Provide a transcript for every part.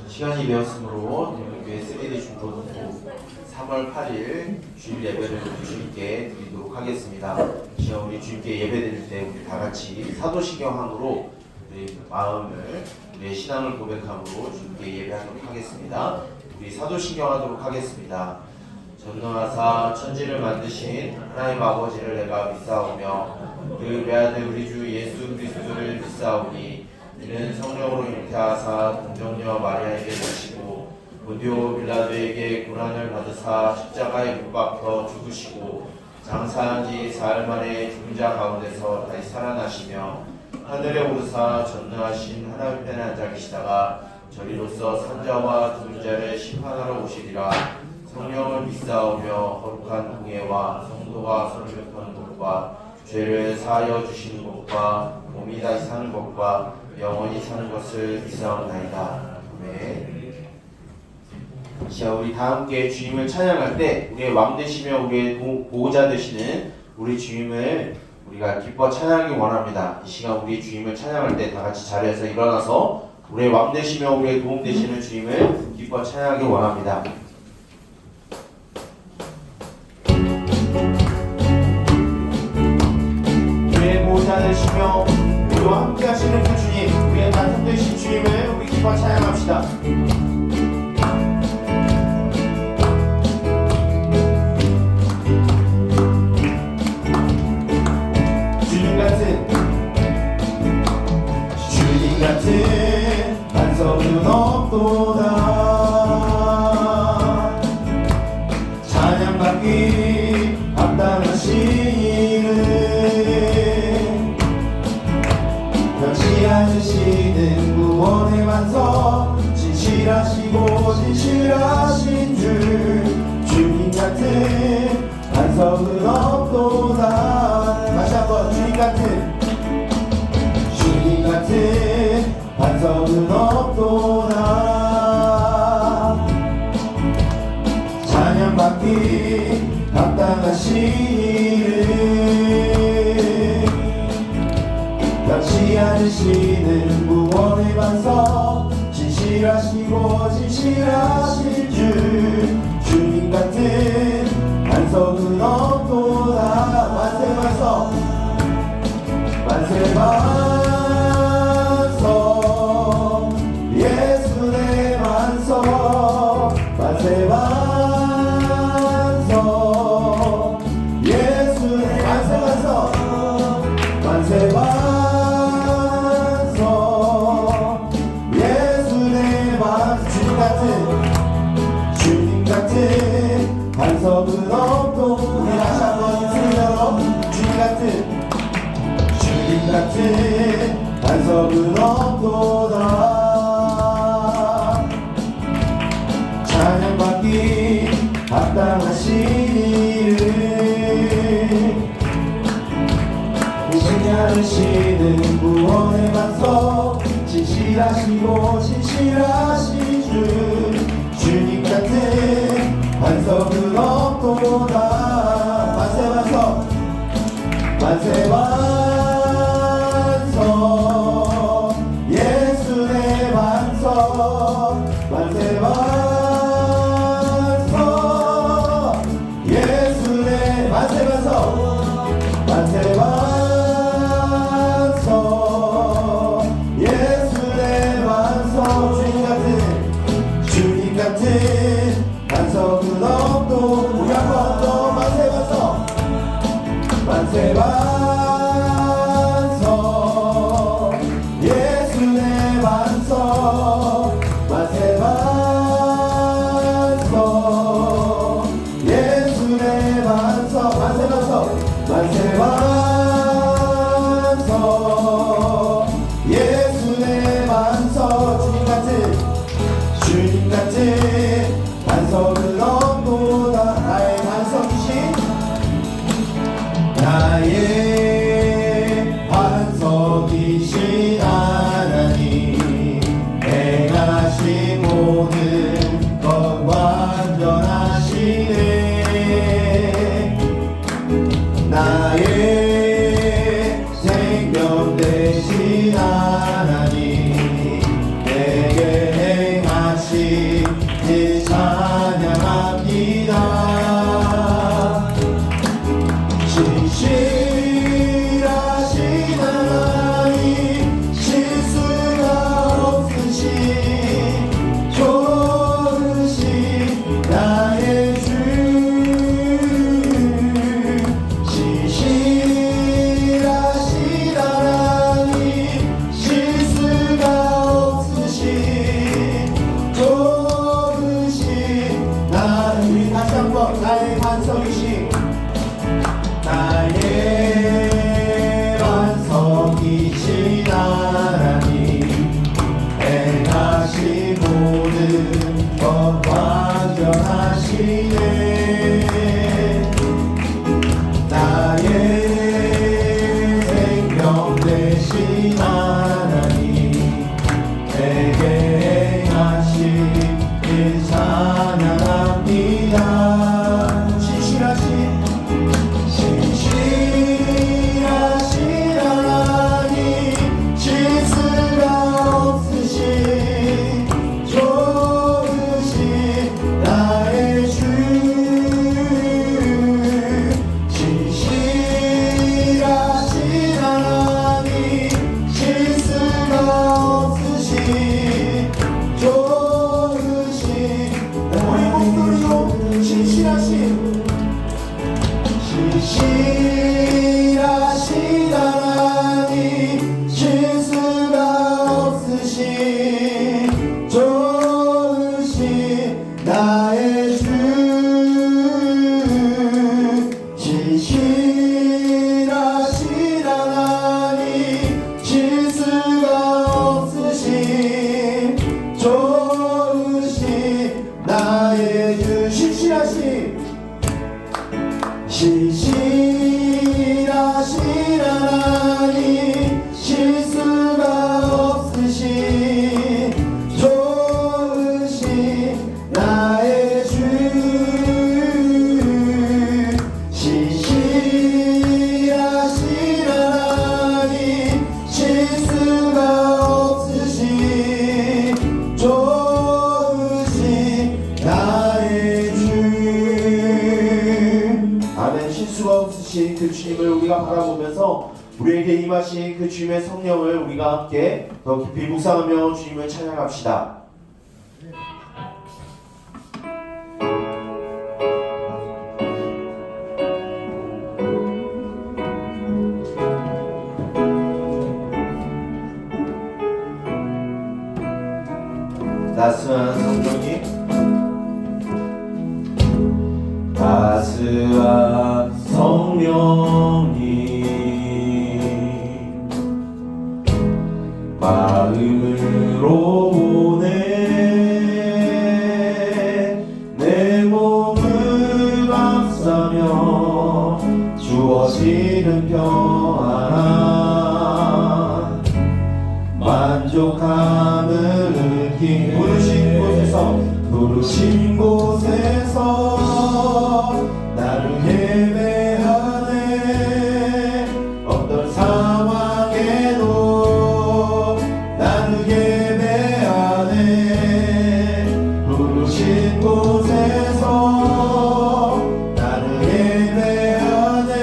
시간이 되었으므로 대문교회 3D 중고등부 3월 8일 주일 예배를 주님께 드리도록 하겠습니다. 시간 우리 주님께 예배 드릴 때 우리 다 같이 사도신경함으로 우리 마음을, 우리의 신앙을 고백함으로 주님께 예배하도록 하겠습니다. 우리 사도신경하도록 하겠습니다. 전능하사 천지를 만드신 하나님 아버지를 내가 믿사오며 그 외아들 우리 주 예수 그리스도를 믿사오니 이는 성령으로 잉태하사 동정녀 마리아에게 나시고 본디오 빌라도에게 고난을 받으사 십자가에 못 박혀 죽으시고 장사한 지 사흘 만에 죽은 자 가운데서 다시 살아나시며 하늘에 오르사 전능하신 하나님 편에 앉아 계시다가 저리로서 산자와 죽은 자를 심판하러 오시리라. 성령을 믿사오며 거룩한 공예와 성도가 서로 격하는 것과 죄를 사하여 주시는 것과 몸이 다시 사는 것과 영원히 사는 것을 믿사옵나이다. 아멘. 자, 우리 다 함께 주님을 찬양할 때 우리의 왕 되시며 우리의 보호자 되시는 우리 주님을 우리가 기뻐 찬양하기 원합니다. 이 시간 우리 주님을 찬양할 때 다 같이 자리에서 일어나서 우리의 왕 되시며 우리의 도움 되시는 주님을 기뻐 찬양하기 원합니다. 우리의 보호자 되시며 우리와 함께 하시는 그 주님, 우리의 단속 되신 주님을 우리 기뻐 찬양합시다. 주님 같은 반석은 없도다. 찬양받기 합당하신 이름, 변치 않으시는 구원의 완성, 진실하시고 진실하신 주. 주님 같은 반석은 없도다. 다시 한번 주님 같은 반석은 없도다. 찬양받기 합당하신 이름, 변치 않으시는 구원의 반석, 진실하시고 진실하신 주. 주님 같은 반석은 없도다. 만세 반석, 만세 반석, 예수 내 반석, 만세 반석, 예수 내 만세 반석, 만세 반석, 예수 내 반석. 주님 같은 반석은 없도. 우리 다시 한번 인생으로 주님 같은 반석은 없도다. 찬양받기 합당하신 이름, 오시지 않으시는 구원의 반석, 진실하시고 진실하신 주. 주님 같은 반석은 없도다. 만세 반석, 만세 반석, 예수 내 반석, 만세 반석, 예수 내 만세 반석, 만세 반석, 예수 내 반석. 주님 같은 반석은 없도. 우리 한 번 더 만세 반석, 만세 반석, 예수 내 반석, 만세 반석, 예수 내 반석, 만세 반석, 만세 반석, 예수 내 반석. 주님 같은 반석은 없도다. 나의 반석이신, 나의 반석이신 하나님, 행하신 모든 것 완전하시네. 나의 생명 되신 하나님, 내게 행하신 하신 모든 것 완전하시네. 나의 생명 되신 하나님, 내게 행하신 일 찬양합니다. 신실하신 하나님, 실수가 없으신 좋으신 나의 주. 신실하신 하나님, 실수가 없으신 좋으신 우리 목소리로 신실하신 하나님, 실수가 없으신 좋으신 나의 주. 신실하신 하나님, 실수가 없으신 좋으신 나의 주. 신실하신 하나님, 실수가 없으신 좋으신 나의 주. 신실하신 하나님, 실수가 없으신 좋으신 나의 주. 아멘. 실수가 없으신 그 주님을 우리가 바라보면서 우리에게 임하신 그 주님의 성령을 우리가 함께 더 깊이 묵상하며 주님을 찬양합시다. 따스한 성령님, 따스한 성령님, 마음으로 오네. 내 몸을 감싸며 주어지는 평안, 만족함을 느낀 부르신 곳에서 나를 예배하네. 어떤 상황에도 나를 예배하네. 부르신 곳에서 나를 예배하네.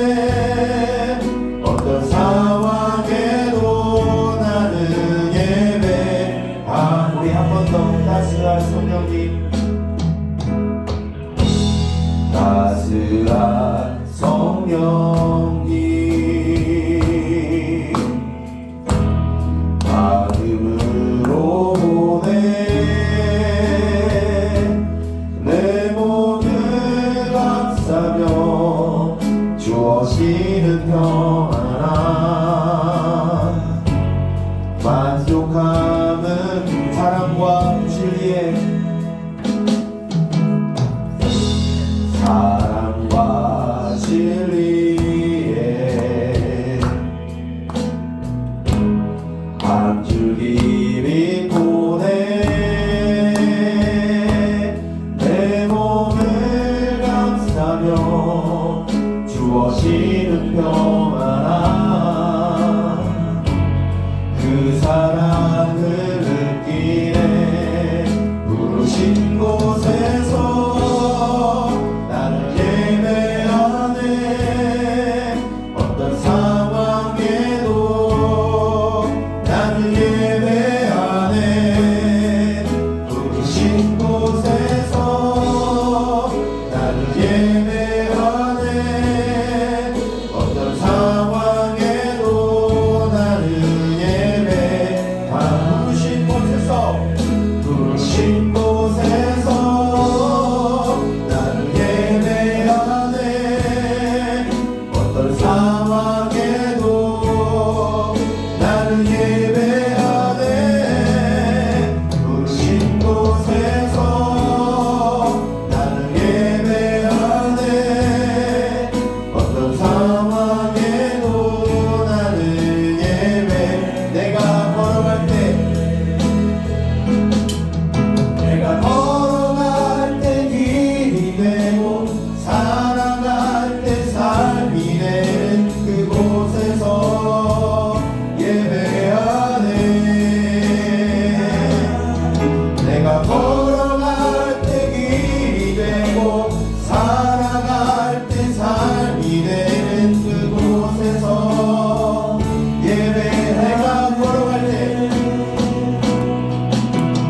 어떤 상황에도 나를 예배하네. 우리 한 번 더 따스한 성령님, 따스한 성령님, 마음으로 보내. 내 몸을 감싸며 주어지는 평안, 만족함은 사랑과 진리의 사랑과 진리에 한 줄기 보내. 내 몸을 감싸며 주어지는 평안, 그 사랑을 느끼네.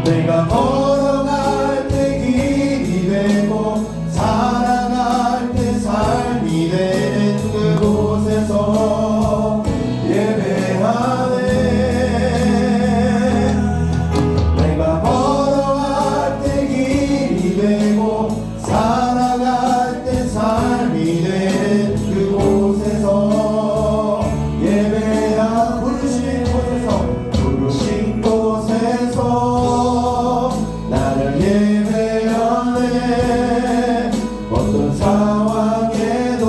내가 걸어갈 때 길이 되고 살아갈 때 삶이 되는 그곳에서 예배하네. 내가 걸어갈 때 길이 되고 살아갈 때 삶이 되는 그곳에서 예배하 부르신 곳에서 부르신 곳에서 나를 예배하네. 어떤 상황에도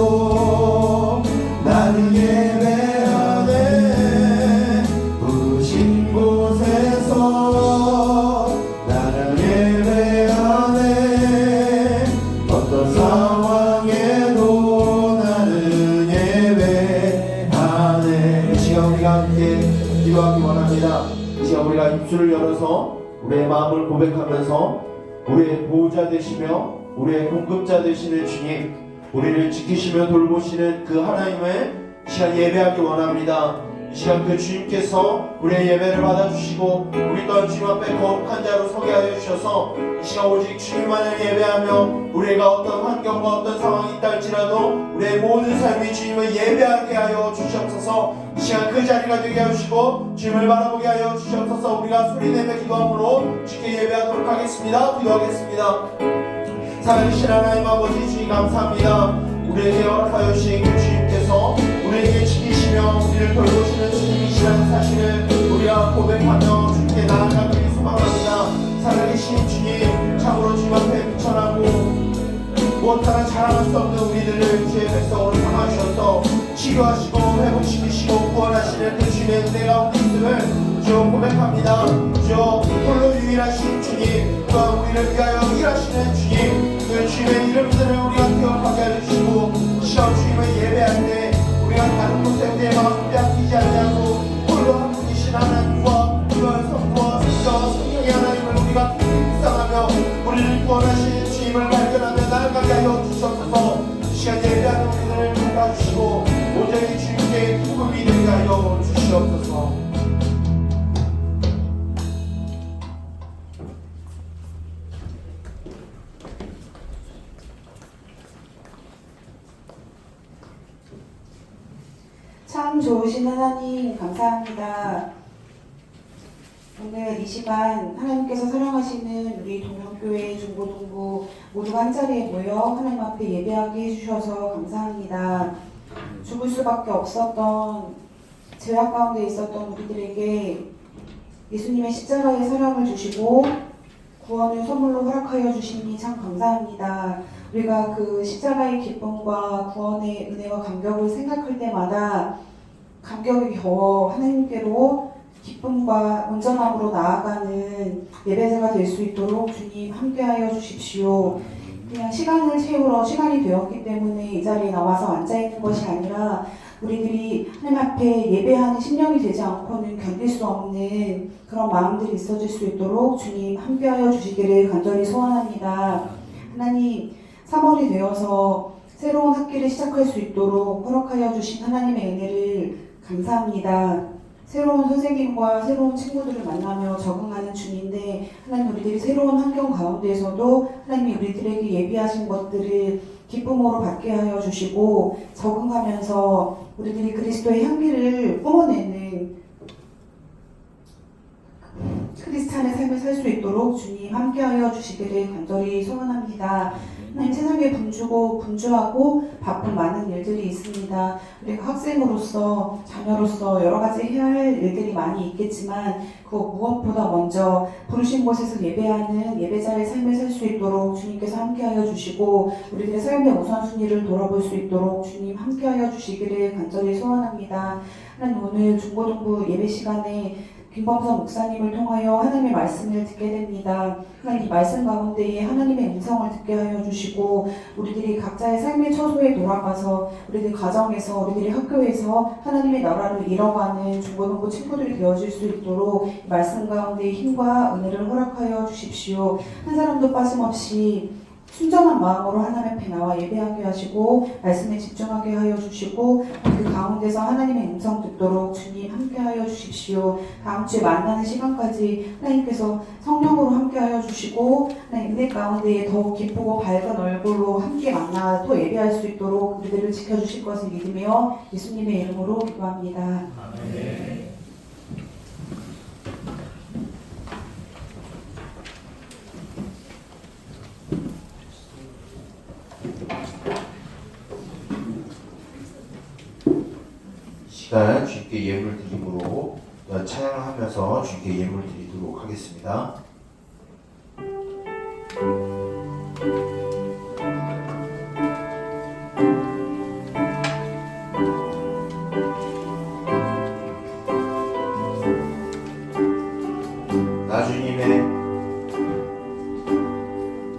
나를 예배하네. 부르신 곳에서 나를 예배하네. 어떤 상황에도 나를 예배하네. 이 시간 우리가 함께 기도하기 원합니다. 이 시간 우리가 입술을 열어서 우리의 마음을 고백하면서 우리의 보호자 되시며 우리의 공급자 되시는 주님, 우리를 지키시며 돌보시는 그 하나님의 시간 예배하기 원합니다. 이 시간 그 주님께서 우리의 예배를 받아주시고 우리 또한 주님 앞에 거룩한 자로 서게 하여 주셔서 이 시간 오직 주님만을 예배하며 우리가 어떤 환경과 어떤 상황이 있다 할지라도 우리의 모든 삶이 주님을 예배하게 하여 주시옵소서. 이 시간 그 자리가 되게 하시고 주님을 바라보게 하여 주시옵소서. 우리가 소리내며 기도함으로 주께 예배하도록 하겠습니다. 기도하겠습니다. 살아계신 하나님 아버지 주님 감사합니다. 우리에게 허락하여 주신 그 주님께서 우리에게 지키시며 우리를 돌보시는 주님이시라는 사실을 우리가 고백하며 주님께 나아가기를 소망합니다. 살아계신 주님, 참으로 주님 앞에 비천하고 무엇 하나 자랑할 수 없는 우리들을 주의 백성으로 삼아주셔서 치료하시고 회복시키시고 구원하시는 그 주님의 은혜 가운데 있음을 주여 고백합니다. 주여 홀로 유일하신 주님, 또한 우리를 위하여 일하시는 주님, 그 주님의 이름들을 우리가 기억하게 하여 주시고 시험 주님을 예배할 때 우리가 다른 곳에 우리의 마음을 빼앗기지 않냐고 홀로 한 분이신 하나님과 그의 성부와 성자와 성령의 하나님을 우리가 묵상하며 우리를 구원하시는 주님을 발견하며 나아가게 하여 주셔서 시간 예배하는 우리를 도와주시고 온전히 주님께 기쁨이 되게 하여 주시옵소서. 참 좋으신 하나님 감사합니다. 오늘 이 시간 하나님께서 사랑하시는 우리 동명교회 중고동부 모두가 한자리에 모여 하나님 앞에 예배하게 해주셔서 감사합니다. 죽을 수밖에 없었던 죄악 가운데 있었던 우리들에게 예수님의 십자가의 사랑을 주시고 구원을 선물로 허락하여 주시니 참 감사합니다. 우리가 그 십자가의 기쁨과 구원의 은혜와 감격을 생각할 때마다 감격이 겨워 하나님께로 기쁨과 온전함으로 나아가는 예배자가 될 수 있도록 주님 함께하여 주십시오. 그냥 시간을 채우러 시간이 되었기 때문에 이 자리에 나와서 앉아있는 것이 아니라 우리들이 하나님 앞에 예배하는 심령이 되지 않고는 견딜 수 없는 그런 마음들이 있어질 수 있도록 주님 함께하여 주시기를 간절히 소원합니다. 하나님 3월이 되어서 새로운 학기를 시작할 수 있도록 허락하여 주신 하나님의 은혜를 감사합니다. 새로운 선생님과 새로운 친구들을 만나며 적응하는 중인데 하나님 우리들이 새로운 환경 가운데에서도 하나님이 우리들에게 예비하신 것들을 기쁨으로 받게 하여 주시고 적응하면서 우리들이 그리스도의 향기를 뿜어내는 크리스찬의 삶을 살 수 있도록 주님 함께하여 주시기를 간절히 소원합니다. 하나님 세상에 분주하고 바쁜 많은 일들이 있습니다. 우리가 학생으로서 자녀로서 여러 가지 해야 할 일들이 많이 있겠지만 그 무엇보다 먼저 부르신 곳에서 예배하는 예배자의 삶을 살 수 있도록 주님께서 함께하여 주시고 우리들의 삶의 우선순위를 돌아볼 수 있도록 주님 함께하여 주시기를 간절히 소원합니다. 하나님 오늘 중고등부 예배 시간에 김범선 목사님을 통하여 하나님의 말씀을 듣게 됩니다. 하나님 이 말씀 가운데에 하나님의 음성을 듣게 하여 주시고 우리들이 각자의 삶의 처소에 돌아가서 우리들 가정에서 우리들의 학교에서 하나님의 나라를 이뤄가는 중고등부 친구들이 되어질 수 있도록 말씀 가운데 힘과 은혜를 허락하여 주십시오. 한 사람도 빠짐없이 순전한 마음으로 하나님 앞에 나와 예배하게 하시고 말씀에 집중하게 하여 주시고 그 가운데서 하나님의 음성 듣도록 주님 함께 하여 주십시오. 다음 주에 만나는 시간까지 하나님께서 성령으로 함께 하여 주시고 하나님 은혜 가운데에 더욱 기쁘고 밝은 얼굴로 함께 만나 또 예배할 수 있도록 우리들을 지켜주실 것을 믿으며 예수님의 이름으로 기도합니다. 아멘. 시간 주님께 예물 드림으로 찬양하면서 주님께 예물 드리도록 하겠습니다.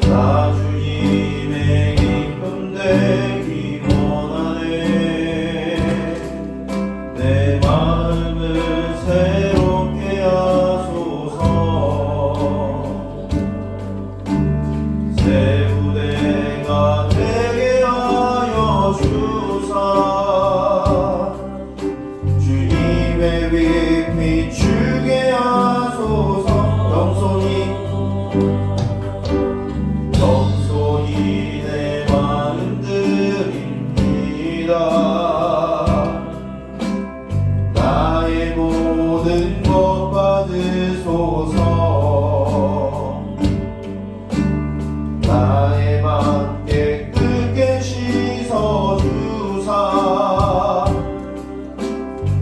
나 주님의 기쁨 되기 원하네. 내 마음을 새롭게 하소서. 새 무대가 되게 하여 주사. 주님의 빛 비추게 하소서. 정손이 내 마음 드립니다. 나의 모든 것 받으소서. 나의 맘 깨끗게 씻어주사.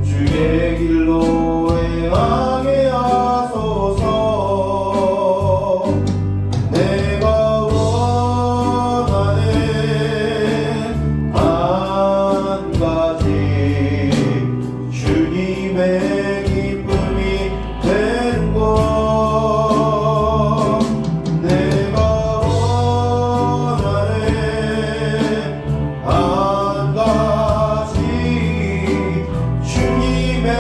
주의 길로 행하게 하소서. 내가 원하는 한 가지 주님의 기쁨이 되는 것. 내가 원하는 한 가지 주님의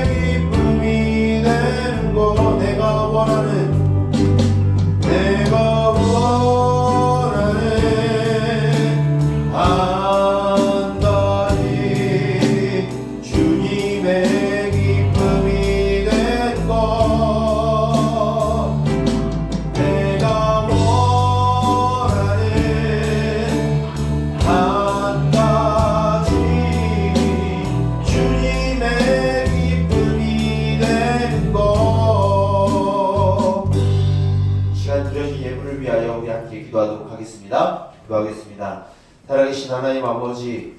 기쁨이 되는 것. 내가 원하는 한 가지 주님의 기쁨이 된 것. 내가 원하는 한 가지 주님의 기쁨이 된 것. 시간 드려진 예물을 위하여 우리 함께 기도하도록 하겠습니다. 기도하겠습니다. 살아계신 하나님 아버지,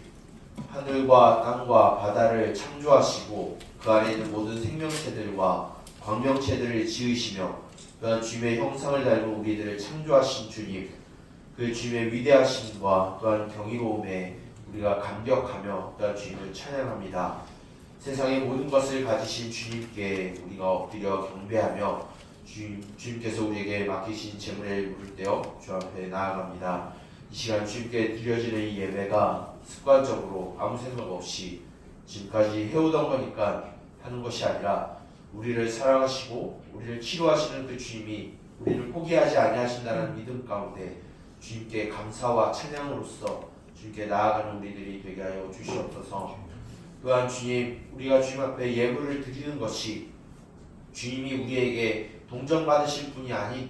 하늘과 땅과 바다를 창조하시고 그 안에 있는 모든 생명체들과 광명체들을 지으시며 또한 주님의 형상을 닮은 우리들을 창조하신 주님, 그 주님의 위대하심과 또한 경이로움에 우리가 감격하며 또한 주님을 찬양합니다. 세상의 모든 것을 가지신 주님께 우리가 엎드려 경배하며 주님께서 우리에게 맡기신 재물을 물을 떼어 주 앞에 나아갑니다. 이 시간 주님께 드려지는 이 예배가 습관적으로 아무 생각 없이 지금까지 해오던 거니까 하는 것이 아니라 우리를 사랑하시고 우리를 치료하시는 그 주님이 우리를 포기하지 아니하신다는 믿음 가운데 주님께 감사와 찬양으로써 주님께 나아가는 우리들이 되게 하여 주시옵소서. 또한 주님, 우리가 주님 앞에 예물을 드리는 것이 주님이 우리에게 동정받으실 분이 아니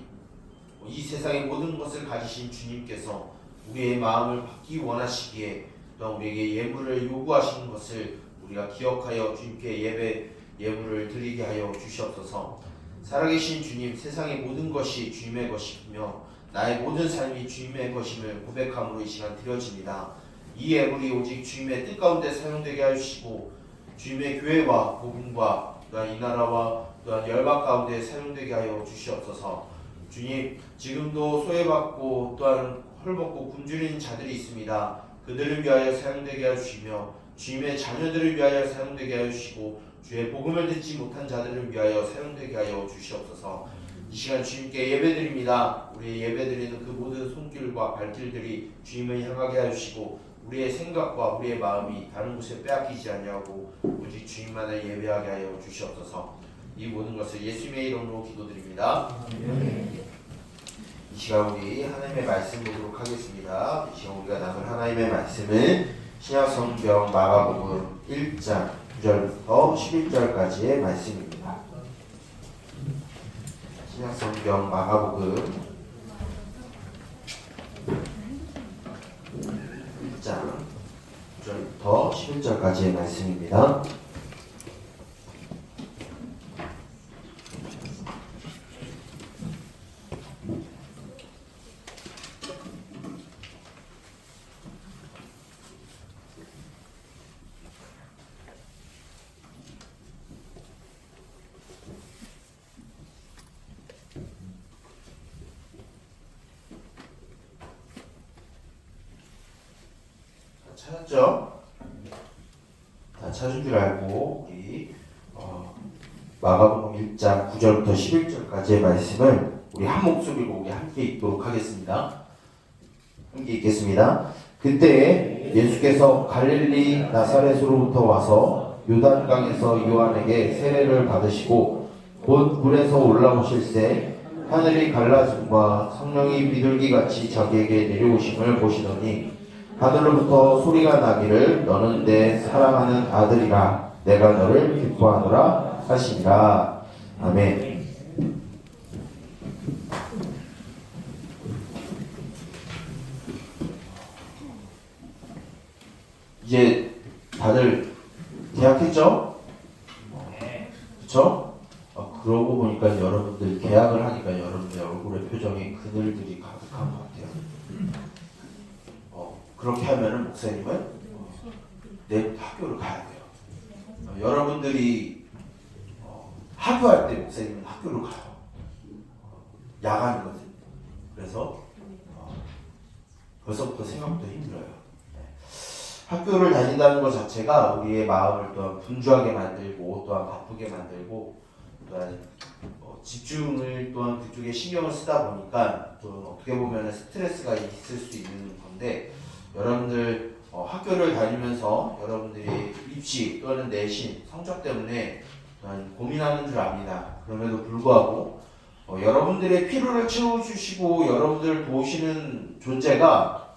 이 세상의 모든 것을 가지신 주님께서 우리의 마음을 받기 원하시기에 또 우리에게 예물을 요구하시는 것을 우리가 기억하여 주님께 예물을 드리게 하여 주시옵소서. 살아계신 주님, 세상의 모든 것이 주님의 것이며 나의 모든 삶이 주님의 것임을 고백함으로 이 시간 드려집니다. 이 예물이 오직 주님의 뜻 가운데 사용되게 하시고 주님의 교회와 복음과 또한 이 나라와 또한 열방 가운데 사용되게 하여 주시옵소서. 주님, 지금도 소외받고 또한 헐벗고 굶주리는 자들이 있습니다. 그들을 위하여 사용되게 하여 주시며 주님의 자녀들을 위하여 사용되게 하여 주시고 주의 복음을 듣지 못한 자들을 위하여 사용되게 하여 주시옵소서. 이 시간 주님께 예배드립니다. 우리의 예배드리는 그 모든 손길과 발길들이 주님을 향하게 하여 주시고 우리의 생각과 우리의 마음이 다른 곳에 빼앗기지 아니하고 오직 주님만을 예배하게 하여 주시옵소서. 이 모든 것을 예수님의 이름으로 기도드립니다. 아멘. 이 시간 우리 하나님의 말씀 보도록 하겠습니다. 이 시간 우리가 나눌 하나님의 말씀은 신약성경 마가복음 1장 9절부터 11절까지의 말씀입니다. 신약성경 마가복음 1장 9절부터 11절까지의 말씀입니다. 찾았죠? 다 찾은 줄 알고 우리 마가복음 1장 9절부터 11절까지의 말씀을 우리 한 목소리로 우리 함께 읽도록 하겠습니다. 함께 읽겠습니다. 그때 예수께서 갈릴리 나사렛으로부터 와서 요단강에서 요한에게 세례를 받으시고 곧 물에서 올라오실새 하늘이 갈라짐과 성령이 비둘기같이 자기에게 내려오심을 보시더니 하늘로부터 소리가 나기를 너는 내 사랑하는 아들이라 내가 너를 기뻐하노라 하시니라. 아멘. 이제 다들 계약했죠? 그쵸? 그러고 보니까 여러분들 계약을 하니까 여러분들 얼굴의 표정에 그늘들이 가득한 것 같아요. 그렇게 하면은 목사님은 내일 학교를 가야 돼요. 여러분들이 학교할 때 목사님은 학교를 가요. 야간이거든. 그래서 벌써부터 생각부터 힘들어요. 학교를 다닌다는 것 자체가 우리의 마음을 또한 분주하게 만들고 또한 바쁘게 만들고 또한 집중을 또한 그쪽에 신경을 쓰다 보니까 또 어떻게 보면 스트레스가 있을 수 있는 건데 여러분들 학교를 다니면서 여러분들이 입시 또는 내신 성적 때문에 또한 고민하는 줄 압니다. 그럼에도 불구하고 여러분들의 필요를 채워주시고 여러분들을 도우시는 존재가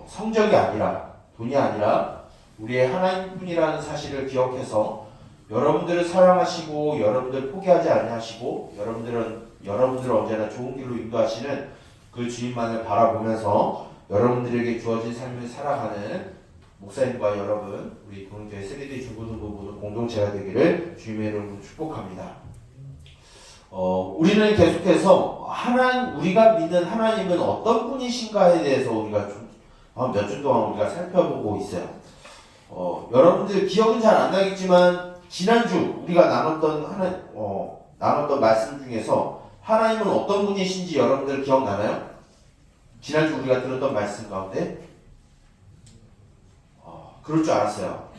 성적이 아니라 돈이 아니라 우리의 하나님뿐이라는 사실을 기억해서 여러분들을 사랑하시고 여러분들 포기하지 아니하시고 여러분들을 언제나 좋은 길로 인도하시는 그 주님만을 바라보면서 여러분들에게 주어진 삶을 살아가는 목사님과 여러분, 우리 동교회 세리대 중고등부 모두 공동체가 되기를 주님의 이름으로 축복합니다. 우리는 계속해서 우리가 믿는 하나님은 어떤 분이신가에 대해서 우리가 몇 주 동안 우리가 살펴보고 있어요. 여러분들 기억은 잘 안 나겠지만 지난주 우리가 나눴던 말씀 중에서 하나님은 어떤 분이신지 여러분들 기억나나요? 지난주 우리가 들었던 말씀 가운데 그럴 줄 알았어요.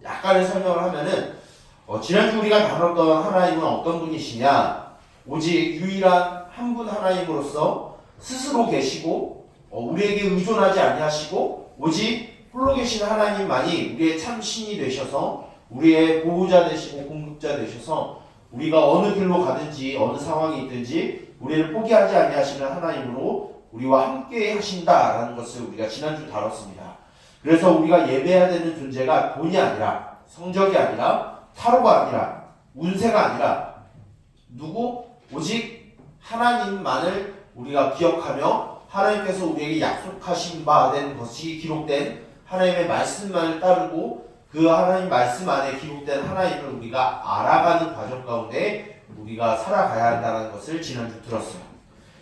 약간의 설명을 하면은 지난주 우리가 다뤘던 하나님은 어떤 분이시냐, 오직 유일한 한 분 하나님으로서 스스로 계시고 우리에게 의존하지 아니하시고 오직 홀로 계신 하나님만이 우리의 참 신이 되셔서 우리의 보호자 되시고 공급자 되셔서 우리가 어느 길로 가든지 어느 상황이 있든지 우리를 포기하지 아니하시는 하나님으로 우리와 함께 하신다라는 것을 우리가 지난주 다뤘습니다. 그래서 우리가 예배해야 되는 존재가 돈이 아니라 성적이 아니라 타로가 아니라 운세가 아니라 오직 하나님만을 우리가 기억하며 하나님께서 우리에게 약속하신 바 된 것이 기록된 하나님의 말씀만을 따르고 그 하나님 말씀 안에 기록된 하나님을 우리가 알아가는 과정 가운데 우리가 살아가야 한다는 것을 지난주 들었어요.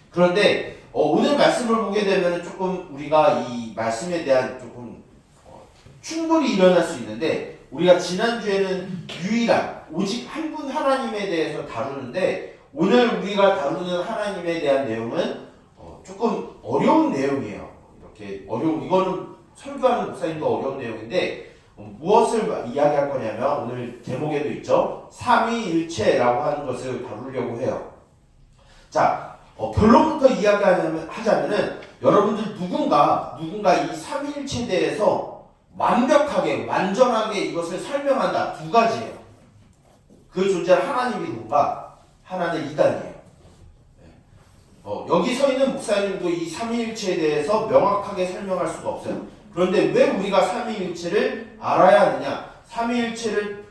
그런데 오늘 말씀을 보게 되면 조금 우리가 이 말씀에 대한 조금 충돌이 일어날 수 있는데 우리가 지난주에는 유일한 오직 한 분 하나님에 대해서 다루는데 오늘 우리가 다루는 하나님에 대한 내용은 조금 어려운 내용이에요. 이거는 설교하는 목사님도 어려운 내용인데 무엇을 이야기할 거냐면 오늘 제목에도 있죠. 삼위일체라고 하는 것을 다루려고 해요. 자, 결론부터 이야기하자면은 여러분들 누군가 이 삼위일체에 대해서 완전하게 이것을 설명한다. 두 가지예요. 그 존재는 하나님이 누군가? 하나는 이단이에요. 여기 서 있는 목사님도 이 삼위일체에 대해서 명확하게 설명할 수가 없어요. 그런데 왜 우리가 삼위일체를 알아야 하느냐? 삼위일체를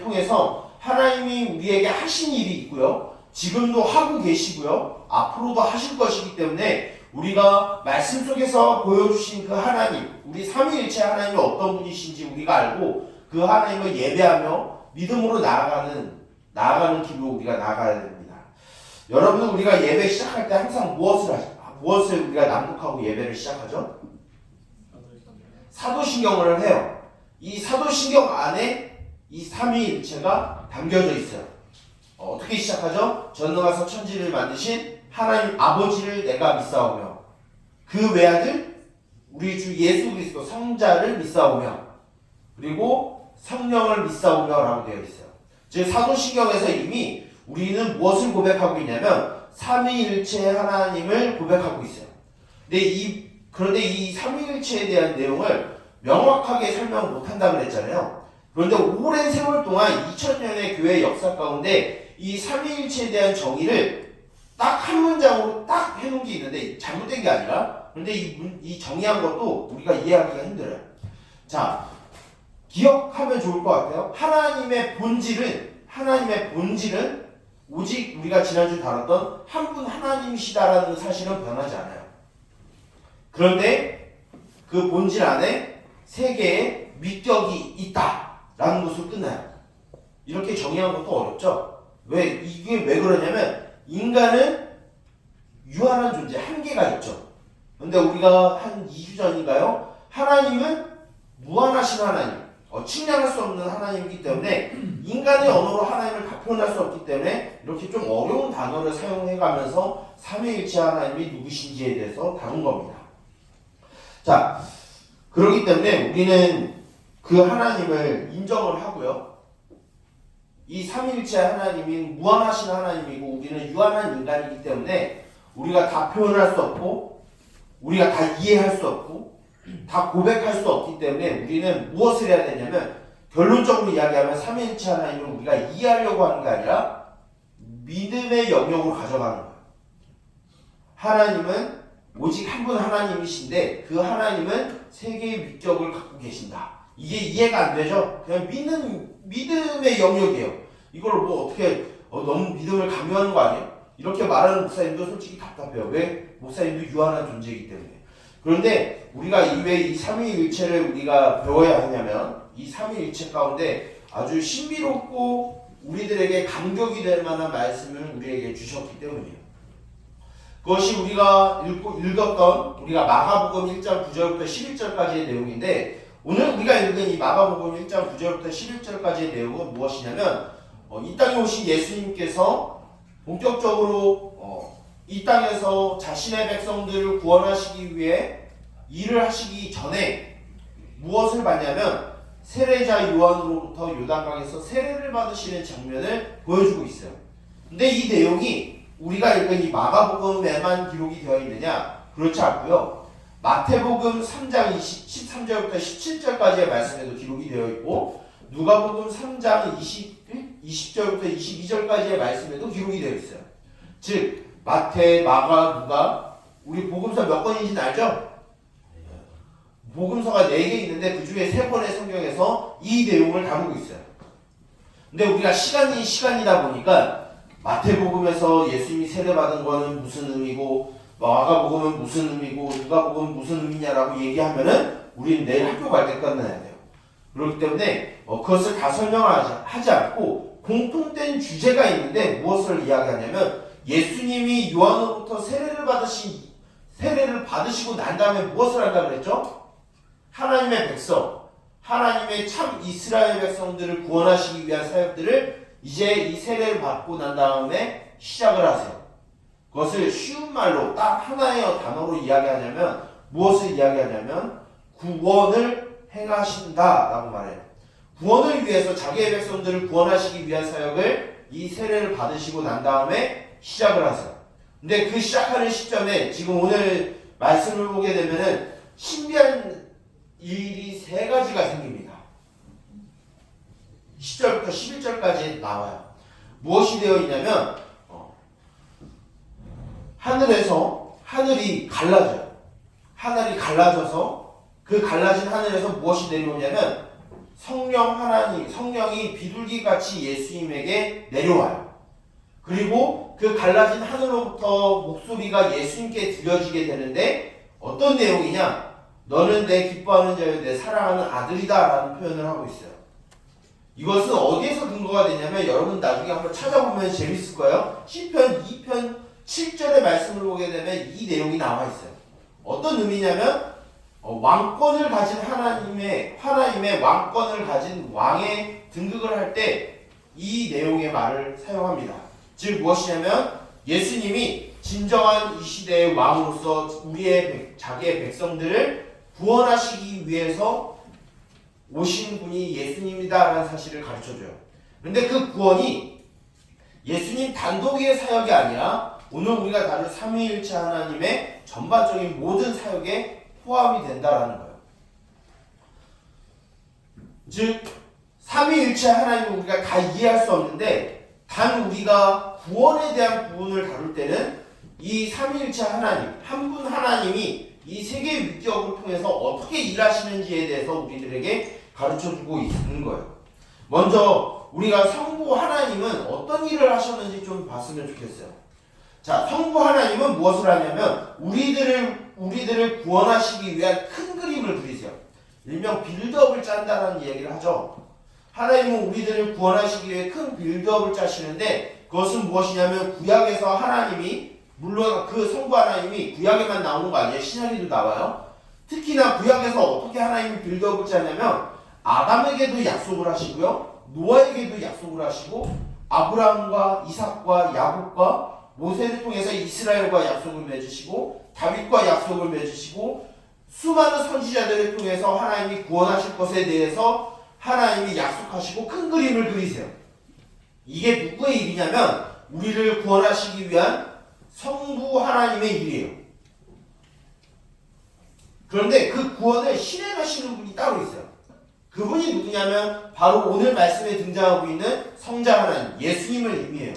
통해서 하나님이 우리에게 하신 일이 있고요. 지금도 하고 계시고요. 앞으로도 하실 것이기 때문에 우리가 말씀 속에서 보여주신 그 하나님, 우리 삼위일체 하나님이 어떤 분이신지 우리가 알고 그 하나님을 예배하며 믿음으로 나아가는 길로 우리가 나아가야 됩니다. 여러분, 우리가 예배 시작할 때 항상 무엇을 우리가 낭독하고 예배를 시작하죠? 사도신경을 해요. 이 사도신경 안에 이 삼위일체가 담겨져 있어요. 어떻게 시작하죠? 전능하사 천지를 만드신 하나님 아버지를 내가 믿사오며 그 외아들 우리 주 예수 그리스도 성자를 믿사오며 그리고 성령을 믿사오며 라고 되어 있어요. 즉 사도신경에서 이미 우리는 무엇을 고백하고 있냐면 삼위일체 하나님을 고백하고 있어요. 그런데 이 삼위일체에 대한 내용을 명확하게 설명 못한다고 그랬잖아요. 그런데 오랜 세월 동안 2000년의 교회 역사 가운데 이 삼위일체에 대한 정의를 딱 한 문장으로 딱 해놓은 게 있는데 잘못된 게 아니라 그런데 이 정의한 것도 우리가 이해하기가 힘들어요. 자, 기억하면 좋을 것 같아요. 하나님의 본질은 오직 우리가 지난주 다뤘던 한 분 하나님이시다라는 사실은 변하지 않아요. 그런데 그 본질 안에 세 개의 위격이 있다라는 것으로 끝나요. 이렇게 정의한 것도 어렵죠. 이게 왜 그러냐면 인간은 유한한 존재, 한계가 있죠. 그런데 우리가 한 2주 전인가요? 하나님은 무한하신 하나님, 측량할 수 없는 하나님이기 때문에 인간의 언어로 하나님을 다 표현할 수 없기 때문에 이렇게 좀 어려운 단어를 사용해가면서 삼위일체 하나님이 누구신지에 대해서 다룬 겁니다. 자, 그렇기 때문에 우리는 그 하나님을 인정을 하고요. 이 삼위일체 하나님인 무한하신 하나님이고 우리는 유한한 인간이기 때문에 우리가 다 표현할 수 없고 우리가 다 이해할 수 없고 다 고백할 수 없기 때문에 우리는 무엇을 해야 되냐면 결론적으로 이야기하면 삼위일체 하나님을 우리가 이해하려고 하는 게 아니라 믿음의 영역으로 가져가는 거예요. 하나님은 오직 한 분 하나님이신데 그 하나님은 세 개의 위격을 갖고 계신다. 이게 이해가 안 되죠? 그냥 믿음의 영역이에요. 이걸 뭐 어떻게 너무 믿음을 강요하는 거 아니에요? 이렇게 말하는 목사님도 솔직히 답답해요. 왜? 목사님도 유한한 존재이기 때문에. 그런데 우리가 왜 이 삼위일체를 우리가 배워야 하냐면 이 삼위일체 가운데 아주 신비롭고 우리들에게 감격이 될 만한 말씀을 우리에게 주셨기 때문이에요. 그것이 우리가 읽었던 우리가 마가복음 1장 9절부터 11절까지의 내용인데 오늘 우리가 읽은 이 마가복음 1장 9절부터 11절까지의 내용은 무엇이냐면 이 땅에 오신 예수님께서 본격적으로 이 땅에서 자신의 백성들을 구원하시기 위해 일을 하시기 전에 무엇을 봤냐면 세례자 요한으로부터 요단강에서 세례를 받으시는 장면을 보여주고 있어요. 근데 이 내용이 우리가 읽은 이 마가복음에만 기록이 되어 있느냐? 그렇지 않고요. 마태복음 3장 13절부터 17절까지의 말씀에도 기록이 되어 있고 누가복음 3장 20절부터 22절까지의 말씀에도 기록이 되어 있어요. 즉 마태, 마가, 누가 우리 복음서 몇 권인지는 알죠? 복음서가 4개 있는데 그 중에 3권의 성경에서 이 내용을 다루고 있어요. 근데 우리가 시간이다 보니까 마태복음에서 예수님이 세례받은 거는 무슨 의미고 마가복음은 무슨 의미고 누가복음은 무슨 의미냐라고 얘기하면은 우리는 내일 학교 갈 때 끝나야 돼요. 그렇기 때문에 그것을 다 설명하지 않고 공통된 주제가 있는데 무엇을 이야기하냐면 예수님이 요한으로부터 세례를 받으시고 난 다음에 무엇을 한다고 그랬죠? 하나님의 백성, 하나님의 참 이스라엘 백성들을 구원하시기 위한 사역들을 이제 이 세례를 받고 난 다음에 시작을 하세요. 그것을 쉬운 말로 딱 하나의 단어로 이야기하냐면 무엇을 이야기하냐면 구원을 행하신다라고 말해요. 구원을 위해서 자기의 백성들을 구원하시기 위한 사역을 이 세례를 받으시고 난 다음에 시작을 하세요. 근데 그 시작하는 시점에 지금 오늘 말씀을 보게 되면은 신비한 일이 3가지가 생깁니다. 10절부터 11절까지 나와요. 무엇이 되어 있냐면 하늘에서 하늘이 갈라져요. 하늘이 갈라져서 그 갈라진 하늘에서 무엇이 내려오냐면 성령 하나님, 성령이 비둘기같이 예수님에게 내려와요. 그리고 그 갈라진 하늘로부터 목소리가 예수님께 들려지게 되는데 어떤 내용이냐? 너는 내 기뻐하는 자여 내 사랑하는 아들이다 라는 표현을 하고 있어요. 이것은 어디에서 근거가 되냐면 여러분 나중에 한번 찾아보면 재밌을 거예요. 시편 2편 7절의 말씀을 보게 되면 이 내용이 나와 있어요. 어떤 의미냐면 왕권을 가진 하나님의 왕권을 가진 왕의 등극을 할 때 이 내용의 말을 사용합니다. 즉 무엇이냐면 예수님이 진정한 이 시대의 왕으로서 자기의 백성들을 구원하시기 위해서 오신 분이 예수님이다라는 사실을 가르쳐줘요. 그런데 그 구원이 예수님 단독의 사역이 아니라 오늘 우리가 다룰 삼위일체 하나님의 전반적인 모든 사역에 포함이 된다라는 거예요. 즉 삼위일체 하나님을 우리가 다 이해할 수 없는데 단 우리가 구원에 대한 부분을 다룰 때는 이 삼위일체 하나님, 한 분 하나님이 이 세계 위격을 통해서 어떻게 일하시는지에 대해서 우리들에게 가르쳐주고 있는 거예요. 먼저 우리가 성부 하나님은 어떤 일을 하셨는지 좀 봤으면 좋겠어요. 자, 성부 하나님은 무엇을 하냐면 우리들을 구원하시기 위한 큰 그림을 그리세요. 일명 빌드업을 짠다라는 이야기를 하죠. 하나님은 우리들을 구원하시기 위해 큰 빌드업을 짜시는데 그것은 무엇이냐면 구약에서 하나님이 물론 그 성부 하나님이 구약에만 나오는 거 아니에요. 신약에도 나와요. 특히나 구약에서 어떻게 하나님이 빌드업을 짜냐면 아담에게도 약속을 하시고요. 노아에게도 약속을 하시고 아브라함과 이삭과 야곱과 모세를 통해서 이스라엘과 약속을 맺으시고 다윗과 약속을 맺으시고 수많은 선지자들을 통해서 하나님이 구원하실 것에 대해서 하나님이 약속하시고 큰 그림을 그리세요. 이게 누구의 일이냐면 우리를 구원하시기 위한 성부 하나님의 일이에요. 그런데 그 구원을 실행하시는 분이 따로 있어요. 그분이 누구냐면 바로 오늘 말씀에 등장하고 있는 성자 하나님, 예수님을 의미해요.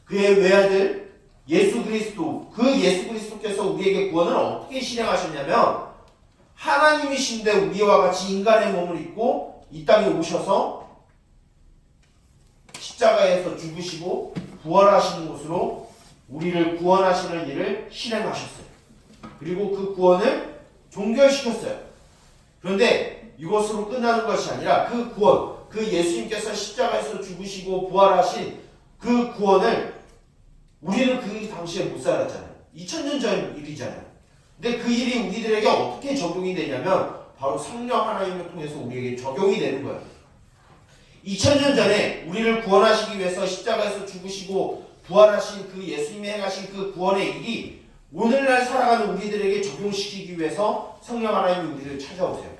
그의 외아들 예수 그리스도, 그 예수 그리스도께서 우리에게 구원을 어떻게 실행하셨냐면 하나님이신데 우리와 같이 인간의 몸을 입고 이 땅에 오셔서 십자가에서 죽으시고 부활하시는 곳으로 우리를 구원하시는 일을 실행하셨어요. 그리고 그 구원을 종결시켰어요. 그런데 이것으로 끝나는 것이 아니라 그 구원, 그 예수님께서 십자가에서 죽으시고 부활하신 그 구원을 우리는 그 당시에 못 살았잖아요. 2000년 전 일이잖아요. 근데 그 일이 우리들에게 어떻게 적용이 되냐면 바로 성령 하나님을 통해서 우리에게 적용이 되는 거예요. 2000년 전에 우리를 구원하시기 위해서 십자가에서 죽으시고 부활하신 그 예수님이 행하신 그 구원의 일이 오늘날 살아가는 우리들에게 적용시키기 위해서 성령 하나님이 우리를 찾아오세요.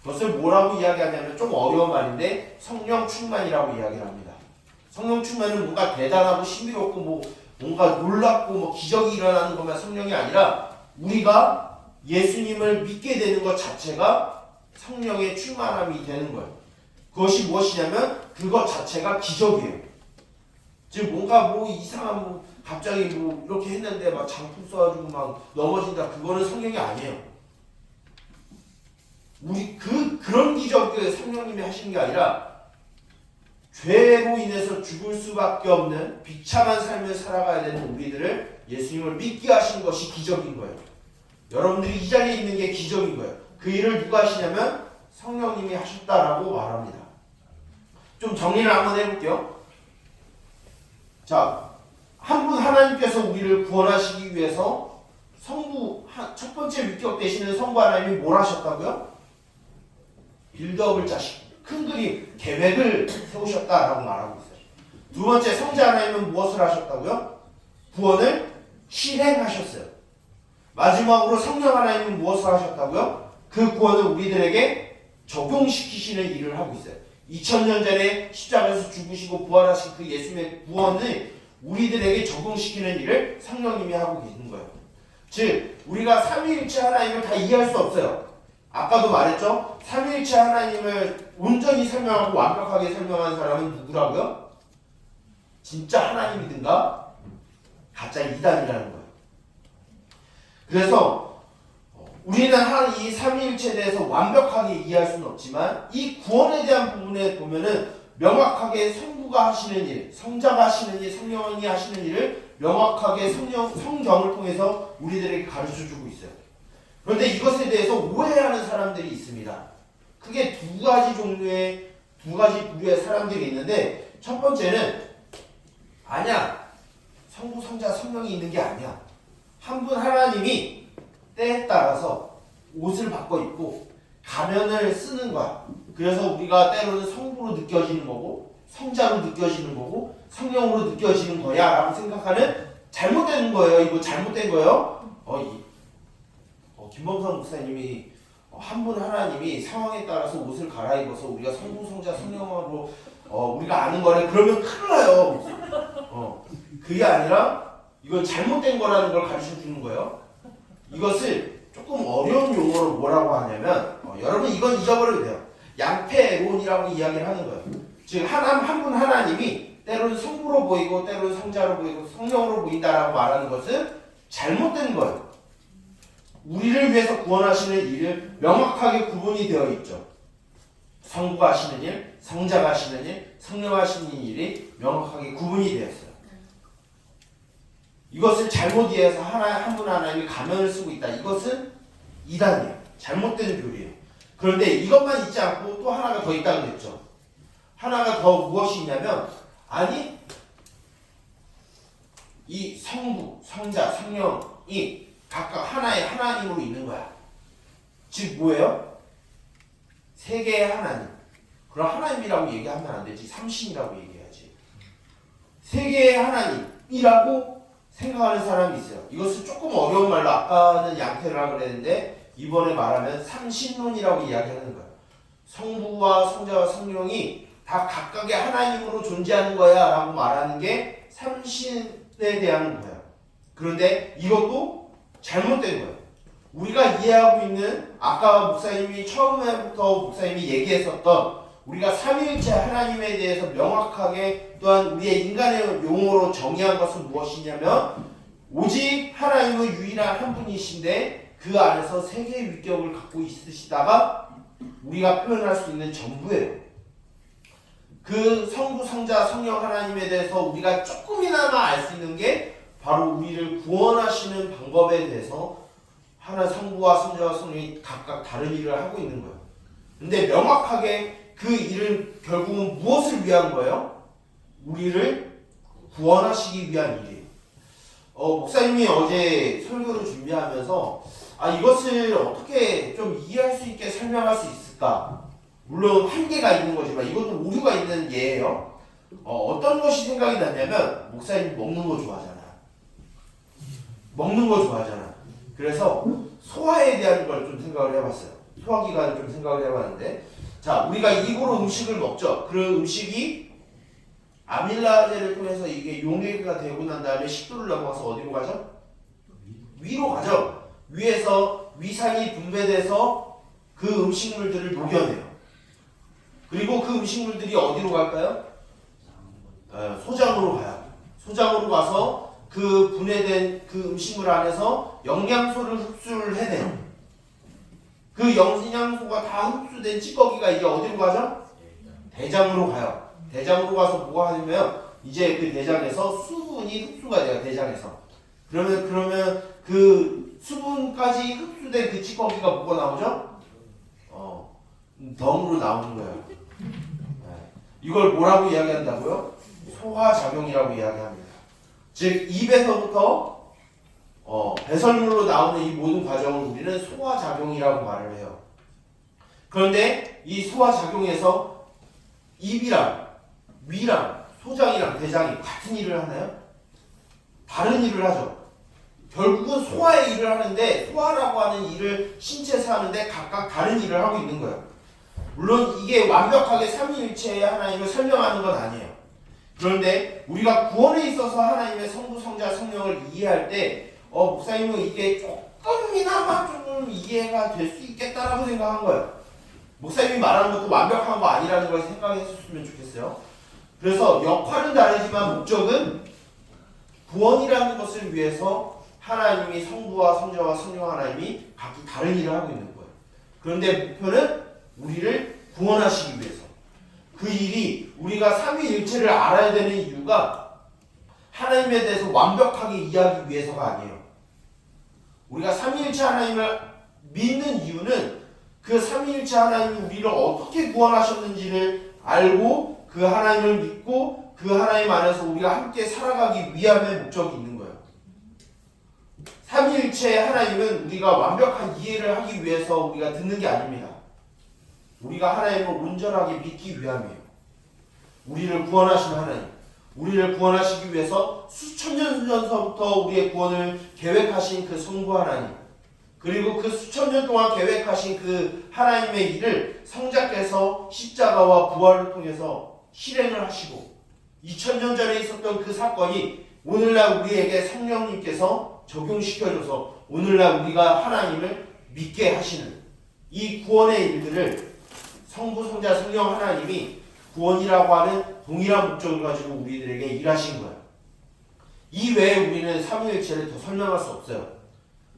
그것을 뭐라고 이야기하냐면 좀 어려운 말인데 성령 충만이라고 이야기를 합니다. 성령 충만은 뭔가 대단하고 신비롭고 뭔가 놀랍고 기적이 일어나는 것만 성령이 아니라 우리가 예수님을 믿게 되는 것 자체가 성령의 충만함이 되는 거예요. 그것이 무엇이냐면 그것 자체가 기적이에요. 즉 뭔가 이상한 갑자기 이렇게 했는데 막 장풍 쏘가지고 막 넘어진다. 그거는 성령이 아니에요. 우리 그런 기적을 성령님이 하시는 게 아니라 죄로 인해서 죽을 수밖에 없는 비참한 삶을 살아가야 되는 우리들을 예수님을 믿게 하신 것이 기적인 거예요. 여러분들이 이 자리에 있는 게 기적인 거예요. 그 일을 누가 하시냐면 성령님이 하셨다라고 말합니다. 좀 정리를 한번 해볼게요. 자, 한 분 하나님께서 우리를 구원하시기 위해서 성부 첫 번째 위격 되시는 성부 하나님이 뭘 하셨다고요? 빌드업을 짜시고 큰 그림, 계획을 세우셨다라고 말하고 있어요. 두 번째 성자 하나님은 무엇을 하셨다고요? 구원을 실행하셨어요. 마지막으로 성령 하나님은 무엇을 하셨다고요? 그 구원을 우리들에게 적용시키시는 일을 하고 있어요. 2000년 전에 십자가에서 죽으시고 부활하신 그 예수님의 구원을 우리들에게 적용시키는 일을 성령님이 하고 계시는 거예요. 즉 우리가 삼위일체 하나님을 다 이해할 수 없어요. 아까도 말했죠? 삼위일체 하나님을 온전히 설명하고 완벽하게 설명한 사람은 누구라고요? 진짜 하나님이든가 가짜 이단이라는 거예요. 그래서 우리는 이 삼위일체에 대해서 완벽하게 이해할 수는 없지만 이 구원에 대한 부분에 보면은 명확하게 성부가 하시는 일, 성자가 하시는 일, 성령이 하시는 일을 명확하게 성경을 통해서 우리들에게 가르쳐주고 있어요. 그런데 이것에 대해서 오해하는 사람들이 있습니다. 크게 두 가지 부류의 사람들이 있는데, 첫 번째는 아니야, 성부, 성자, 성령이 있는 게 아니야. 한 분 하나님이 때에 따라서 옷을 바꿔 입고 가면을 쓰는 거야. 그래서 우리가 때로는 성부로 느껴지는 거고 성자로 느껴지는 거고 성령으로 느껴지는 거야 라고 생각하는 잘못된 거예요. 이거 잘못된 거예요. 김범성 목사님이 한 분 하나님이 상황에 따라서 옷을 갈아입어서 우리가 성부, 성자, 성령으로 우리가 아는 거래. 그러면 큰일 나요. 그게 아니라 이건 잘못된 거라는 걸 가르쳐 주는 거예요. 이것을 조금 어려운 용어로 뭐라고 하냐면 여러분 이건 잊어버려도 돼요. 양패론이라고 이야기를 하는 거예요. 즉 한 분 하나님이 때로는 성부로 보이고 때로는 성자로 보이고 성령으로 보인다라고 말하는 것은 잘못된 거예요. 우리를 위해서 구원하시는 일을 명확하게 구분이 되어 있죠. 성부가 하시는 일, 성자가 하시는 일, 성령 하시는 일이 명확하게 구분이 되어 있어요. 이것을 잘못 이해해서 한 분 하나님이 가면을 쓰고 있다. 이것은 이단이에요. 잘못된 교리예요. 그런데 이것만 있지 않고 또 하나가 더 있다고 그랬죠. 하나가 더 무엇이 있냐면 아니 이 성부, 성자, 성령이 각각 하나의 하나님으로 있는 거야. 즉 뭐예요? 세 개의 하나님. 그럼 하나님이라고 얘기하면 안 되지. 삼신이라고 얘기해야지. 세 개의 하나님이라고 생각하는 사람이 있어요. 이것을 조금 어려운 말로 아까는 양태라고 그랬는데 이번에 말하면 삼신론이라고 이야기하는 거예요. 성부와 성자와 성령이 다 각각의 하나님으로 존재하는 거야 라고 말하는 게 삼신에 대한 거예요. 그런데 이것도 잘못된 거예요. 우리가 이해하고 있는 아까 목사님이 처음부터 목사님이 얘기했었던 우리가 삼위일체 하나님에 대해서 명확하게 또한 우리의 인간의 용어로 정의한 것은 무엇이냐면 오직 하나님은 유일한 한 분이신데 그 안에서 세 개의 위격을 갖고 있으시다가 우리가 표현할 수 있는 전부예요. 그 성부, 성자, 성령 하나님에 대해서 우리가 조금이나마 알 수 있는 게 바로 우리를 구원하시는 방법에 대해서 하나 성부와 성자와 성령이 각각 다른 일을 하고 있는 거예요. 근데 명확하게 그 일은 결국은 무엇을 위한 거예요? 우리를 구원하시기 위한 일이에요. 목사님이 어제 설교를 준비하면서 이것을 어떻게 좀 이해할 수 있게 설명할 수 있을까? 물론 한계가 있는 거지만 이것도 오류가 있는 예예요. 어떤 것이 생각이 났냐면 목사님이 먹는 거 좋아하잖아. 먹는 거 좋아하잖아. 그래서 소화에 대한 걸 좀 생각을 해봤어요. 소화기관을 좀 생각을 해봤는데 자, 우리가 입으로 음식을 먹죠. 그 음식이 아밀라제를 통해서 이게 용액가 되고 난 다음에 식도를 넘어가서 어디로 가죠? 위로 가죠. 위에서 위산이 분배돼서 그 음식물들을 녹여내요. 그리고 그 음식물들이 어디로 갈까요? 소장으로 가요. 소장으로 가서 그 분해된 그 음식물 안에서 영양소를 흡수를 해내요. 그 영양소가 다 흡수된 찌꺼기가 이제 어디로 가죠? 대장으로 가요. 대장으로 가서 뭐가 하냐면 이제 그 대장에서 수분이 흡수가 돼요. 대장에서. 그러면 그 수분까지 흡수된 그 찌꺼기가 뭐가 나오죠? 덩으로 나오는 거예요. 이걸 뭐라고 이야기한다고요? 소화작용이라고 이야기합니다. 즉 입에서부터 배설물로 나오는 이 모든 과정을 우리는 소화작용이라고 말을 해요. 그런데 이 소화작용에서 입이랑 위랑 소장이랑 대장이 같은 일을 하나요? 다른 일을 하죠. 결국은 소화의 일을 하는데 소화라고 하는 일을 신체에서 하는데 각각 다른 일을 하고 있는 거예요. 물론 이게 완벽하게 삼위일체의 하나님을 설명하는 건 아니에요. 그런데 우리가 구원에 있어서 하나님의 성부, 성자, 성령을 이해할 때 목사님은 이게 조금이나마 조금 이해가 될 수 있겠다라고 생각한 거예요. 목사님이 말하는 것도 완벽한 거 아니라는 걸 생각했었으면 좋겠어요. 그래서 역할은 다르지만 목적은 구원이라는 것을 위해서 하나님이 성부와 성자와 성령 하나님이 각기 다른 일을 하고 있는 거예요. 그런데 목표는 우리를 구원하시기 위해서. 그 일이 우리가 삼위일체를 알아야 되는 이유가 하나님에 대해서 완벽하게 이해하기 위해서가 아니에요. 우리가 삼위일체 하나님을 믿는 이유는 그 삼위일체 하나님이 우리를 어떻게 구원하셨는지를 알고 그 하나님을 믿고 그 하나님 안에서 우리가 함께 살아가기 위함의 목적이 있는 거예요. 삼위일체 하나님은 우리가 완벽한 이해를 하기 위해서 우리가 듣는 게 아닙니다. 우리가 하나님을 온전하게 믿기 위함이에요. 우리를 구원하시는 하나님, 우리를 구원하시기 위해서 수천 년 전서부터 우리의 구원을 계획하신 그 성부 하나님, 그리고 그 수천 년 동안 계획하신 그 하나님의 일을 성자께서 십자가와 부활을 통해서 실행을 하시고 2000년 전에 있었던 그 사건이 오늘날 우리에게 성령님께서 적용시켜줘서 오늘날 우리가 하나님을 믿게 하시는 이 구원의 일들을 성부, 성자, 성령 하나님이 구원이라고 하는 동일한 목적을 가지고 우리들에게 일하신 거예요. 이 외에 우리는 삼위일체를 더 설명할 수 없어요.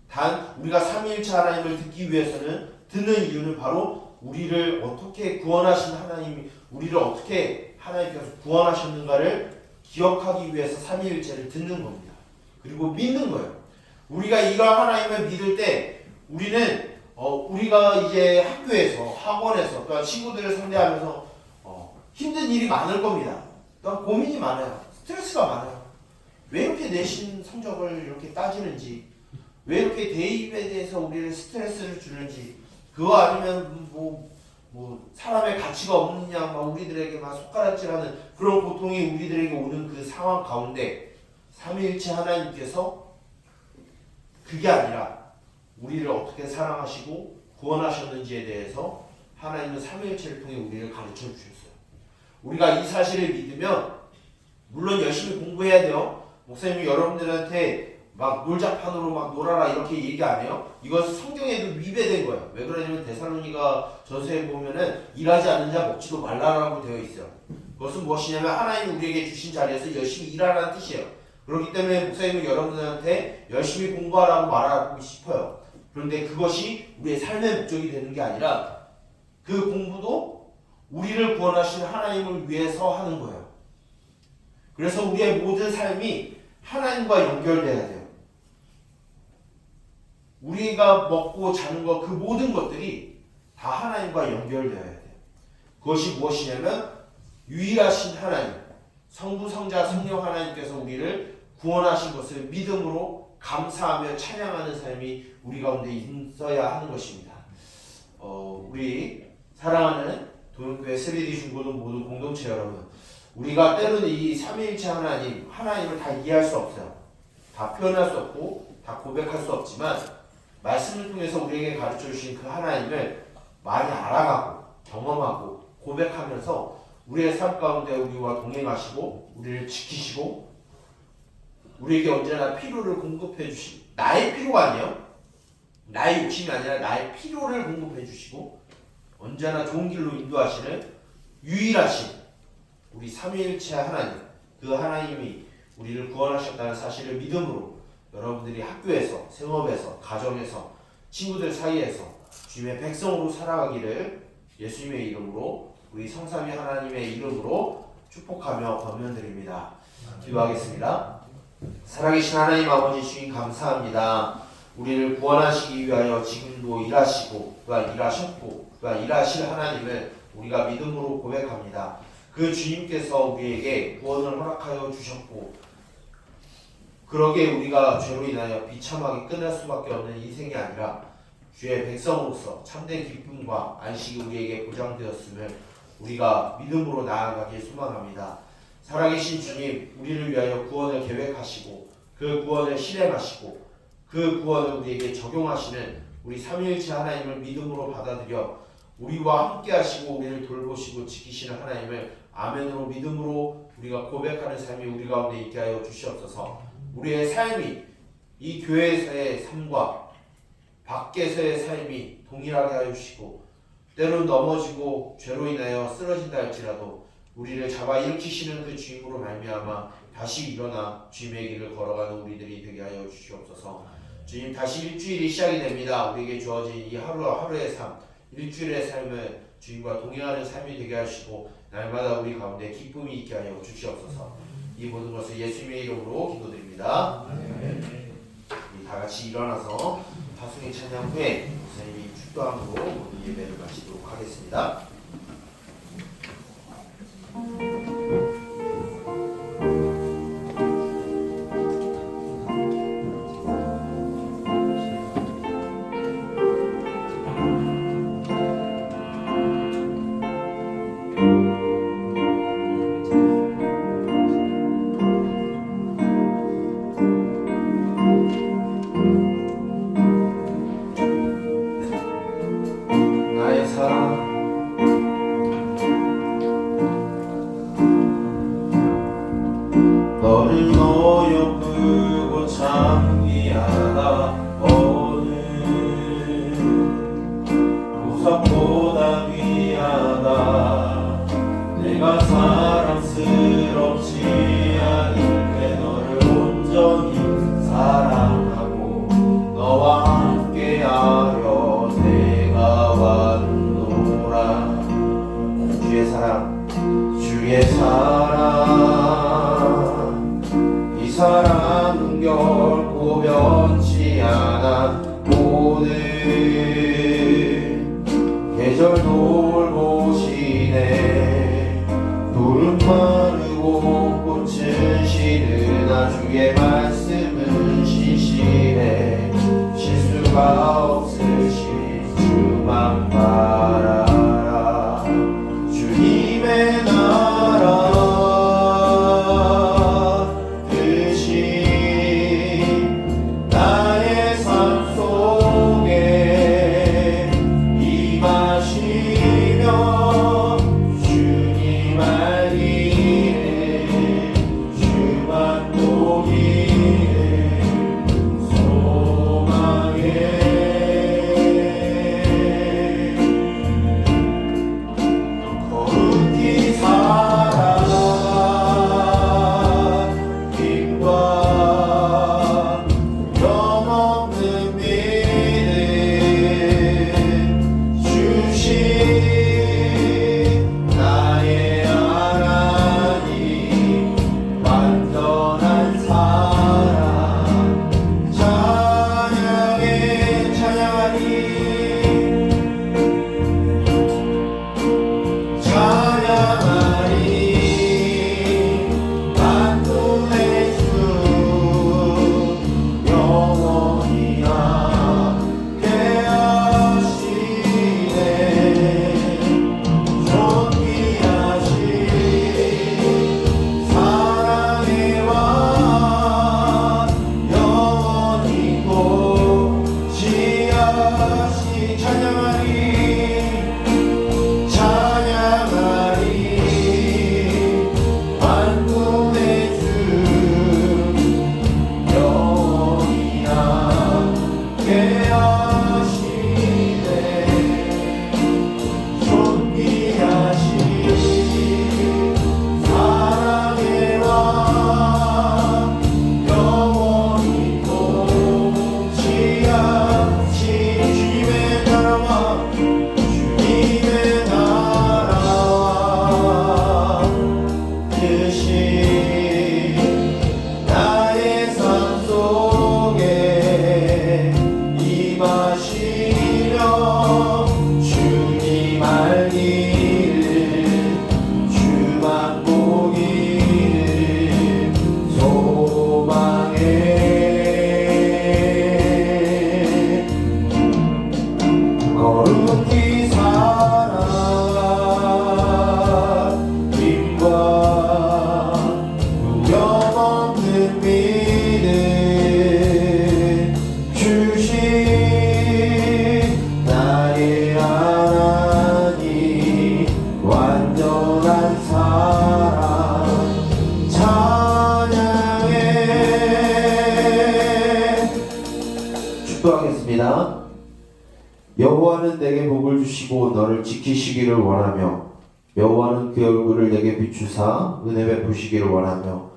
단 우리가 삼위일체 하나님을 듣기 위해서는 듣는 이유는 바로 우리를 어떻게 구원하신 하나님이 우리를 어떻게 하나님께서 구원하셨는가를 기억하기 위해서 삼위일체를 듣는 겁니다. 그리고 믿는 거예요. 우리가 이러한 하나님을 믿을 때 우리는 우리가 이제 학교에서 학원에서 또한 친구들을 상대하면서 힘든 일이 많을 겁니다. 또한 고민이 많아요. 스트레스가 많아요. 왜 이렇게 내신 성적을 이렇게 따지는지, 왜 이렇게 대입에 대해서 우리를 스트레스를 주는지, 그거 아니면 뭐 사람의 가치가 없느냐, 막 우리들에게 막 손가락질하는 그런 고통이 우리들에게 오는 그 상황 가운데 삼위일체 하나님께서 그게 아니라 우리를 어떻게 사랑하시고 구원하셨는지에 대해서 하나님은 삼위일체를 통해 우리를 가르쳐 주셨어요. 우리가 이 사실을 믿으면 물론 열심히 공부해야 돼요. 목사님이 여러분들한테 막 놀자판으로 막 놀아라 이렇게 얘기 안 해요. 이것은 성경에도 위배된 거예요. 왜 그러냐면 데살로니가 전서에 보면은 일하지 않는 자 먹지도 말라라고 되어 있어요. 그것은 무엇이냐면 하나님이 우리에게 주신 자리에서 열심히 일하라는 뜻이에요. 그렇기 때문에 목사님은 여러분들한테 열심히 공부하라고 말하고 싶어요. 그런데 그것이 우리의 삶의 목적이 되는 게 아니라 그 공부도 우리를 구원하신 하나님을 위해서 하는 거예요. 그래서 우리의 모든 삶이 하나님과 연결돼야 돼요. 우리가 먹고 자는 것, 그 모든 것들이 다 하나님과 연결되어야 돼요. 그것이 무엇이냐면 유일하신 하나님, 성부, 성자, 성령 하나님께서 우리를 구원하신 것을 믿음으로 감사하며 찬양하는 삶이 우리 가운데 있어야 하는 것입니다. 우리 사랑하는 도용교회 3D 중고등 모든 공동체 여러분, 우리가 때로는 이 삼위일체 하나님을 다 이해할 수 없어요. 다 표현할 수 없고 다 고백할 수 없지만 말씀을 통해서 우리에게 가르쳐 주신 그 하나님을 많이 알아가고 경험하고 고백하면서 우리의 삶 가운데 우리와 동행하시고 우리를 지키시고 우리에게 언제나 필요를 공급해 주시고, 나의 필요가 아니에요. 나의 욕심이 아니라 나의 필요를 공급해 주시고 언제나 좋은 길로 인도하시는 유일하신 우리 삼위일체 하나님, 그 하나님이 우리를 구원하셨다는 사실을 믿음으로 여러분들이 학교에서, 생업에서, 가정에서, 친구들 사이에서 주님의 백성으로 살아가기를 예수님의 이름으로, 우리 성삼위 하나님의 이름으로 축복하며 권면드립니다. 기도하겠습니다. 살아계신 하나님 아버지 주님 감사합니다. 우리를 구원하시기 위하여 지금도 일하시고 또한 일하셨고 또한 일하실 하나님을 우리가 믿음으로 고백합니다. 그 주님께서 우리에게 구원을 허락하여 주셨고 그러게 우리가 죄로 인하여 비참하게 끝날 수밖에 없는 인생이 아니라 주의 백성으로서 참된 기쁨과 안식이 우리에게 보장되었음을 우리가 믿음으로 나아가길 소망합니다. 살아계신 주님, 우리를 위하여 구원을 계획하시고 그 구원을 실행하시고 그 구원을 우리에게 적용하시는 우리 삼위일체 하나님을 믿음으로 받아들여 우리와 함께 하시고 우리를 돌보시고 지키시는 하나님을 아멘으로 믿음으로 우리가 고백하는 삶이 우리 가운데 있게 하여 주시옵소서. 우리의 삶이 이 교회에서의 삶과 밖에서의 삶이 동일하게 하여 주시고 때론 넘어지고 죄로 인하여 쓰러진다 할지라도 우리를 잡아 일으키시는 그 주님으로 말미암아 다시 일어나 주님의 길을 걸어가는 우리들이 되게 하여 주시옵소서. 주님, 다시 일주일이 시작이 됩니다. 우리에게 주어진 이 하루하루의 삶, 일주일의 삶을 주님과 동행하는 삶이 되게 하시고 날마다 우리 가운데 기쁨이 있게 하여 주시옵소서. 이 모든 것을 예수님의 이름으로 기도드립니다. 우리 다 같이 일어나서 파송의 찬양 후에 목사님이 축도함으로 모든 예배를 마치도록 하겠습니다. 나의 사랑 너를 너여 크고 참 귀하다. 너는 보석보다 귀하다. 내가 사랑스럽지 않을때 너를 온전히 사랑하고 너와 함께하려 내가 왔노라. 주의 사랑, 주의 사랑, 이 사랑은 결코 변치 않아. 모든 계절 돌보시네. 돌은 마르고 꽃은 시드나 주의 말씀은 신실해. 실수가 없으신 주만 바라라. 주님의 나라 뜻이 나의 삶 속에 임하시며 주님 알기를 주만 보기를 소망해. 거룩히 살아 힘과 영없는 믿음 주신 나의 하나님 완전한 사랑 찬양해. 찬양하리 만군의 주 영원히 함께하시네. 존귀하신 사랑의 왕 영원히 고지하시. 찬양하리 만군의 주 영원히 함께하시네. 존귀하신 사랑의 왕 영원히 고지하시. 주님의 나라와 주님의 나라와 뜻이 나의 삶 속에 임하시며 주님 알기를 주만 보기를 소망해. 거룩히 살아 힘과 영없는 믿음 주신 나의 하나님 완전한 사랑 찬양해. 축도하겠습니다. 여호와는 내게 복을 주시고 너를 지키시기를 원하며 여호와는 그 얼굴을 내게 비추사 은혜 베푸시기를 원하며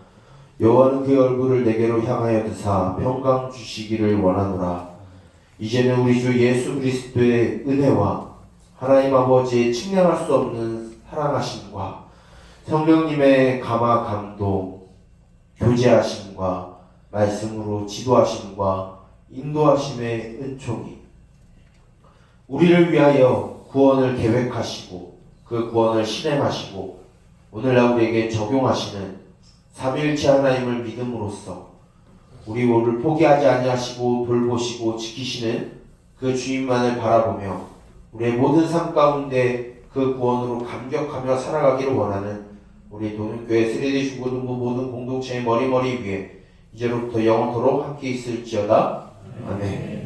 여호와는 그의 얼굴을 내게로 향하여 드사 평강 주시기를 원하노라. 이제는 우리 주 예수 그리스도의 은혜와 하나님 아버지의 측량할 수 없는 사랑하심과 성령님의 감화 감동, 교제하심과 말씀으로 지도하심과 인도하심의 은총이 우리를 위하여 구원을 계획하시고 그 구원을 실행하시고 오늘날 우리에게 적용하시는 삼위일체 하나님을 믿음으로써 우리 모두를 포기하지 아니하시고 돌보시고 지키시는 그 주님만을 바라보며 우리의 모든 삶 가운데 그 구원으로 감격하며 살아가기를 원하는 우리 도는교회 세례대 중고등부 모든 공동체의 머리머리 위에 이제로부터 영원토록 함께 있을지어다. 아멘.